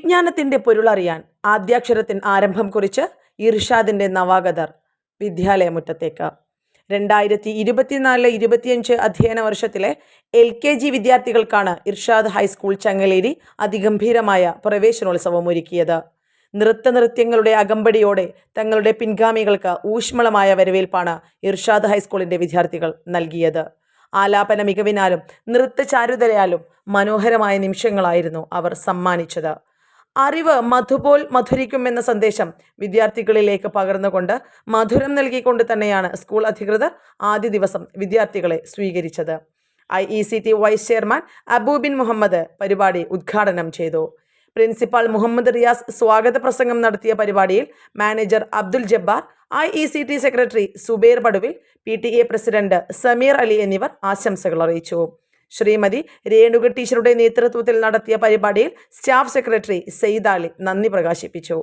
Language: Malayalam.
വിജ്ഞാനത്തിന്റെ പൊരുളറിയാൻ ആദ്യാക്ഷരത്തിന് ആരംഭം കുറിച്ച് ഇർഷാദിന്റെ നവാഗതർ വിദ്യാലയമുറ്റത്തേക്ക്. 2024-25 അധ്യയന വർഷത്തിലെ LKG വിദ്യാർത്ഥികൾക്കാണ് ഇർഷാദ് ഹൈസ്കൂൾ ചങ്ങലേരി അതിഗംഭീരമായ പ്രവേശനോത്സവം ഒരുക്കിയത്. നൃത്യങ്ങളുടെ അകമ്പടിയോടെ തങ്ങളുടെ പിൻഗാമികൾക്ക് ഊഷ്മളമായ വരവേൽപ്പാണ് ഇർഷാദ് ഹൈസ്കൂളിന്റെ വിദ്യാർത്ഥികൾ നൽകിയത്. ആലാപന മികവിനാലും നൃത്തചാരുതയാലും മനോഹരമായ നിമിഷങ്ങളായിരുന്നു അവർ സമ്മാനിച്ചത്. അറിവ് മധുപോൽ മധുരിക്കുമെന്ന സന്ദേശം വിദ്യാർത്ഥികളിലേക്ക് പകർന്നുകൊണ്ട് മധുരം നൽകിക്കൊണ്ട് തന്നെയാണ് സ്കൂൾ അധികൃതർ ആദ്യ ദിവസം വിദ്യാർത്ഥികളെ സ്വീകരിച്ചത്. IECT വൈസ് ചെയർമാൻ അബൂബിൻ മുഹമ്മദ് പരിപാടി ഉദ്ഘാടനം ചെയ്തു. പ്രിൻസിപ്പാൾ മുഹമ്മദ് റിയാസ് സ്വാഗത പ്രസംഗം നടത്തിയ പരിപാടിയിൽ manager Abdul Jabbar, IECT secretary Zubair Paduvil, PTA president Sameer Ali എന്നിവർ ആശംസകൾ അറിയിച്ചു. ശ്രീമതി രേണുക ടീച്ചറുടെ നേതൃത്വത്തിൽ നടത്തിയ പരിപാടിയിൽ സ്റ്റാഫ് സെക്രട്ടറി സെയ്ദ് അലി നന്ദി പ്രകാശിപ്പിച്ചു.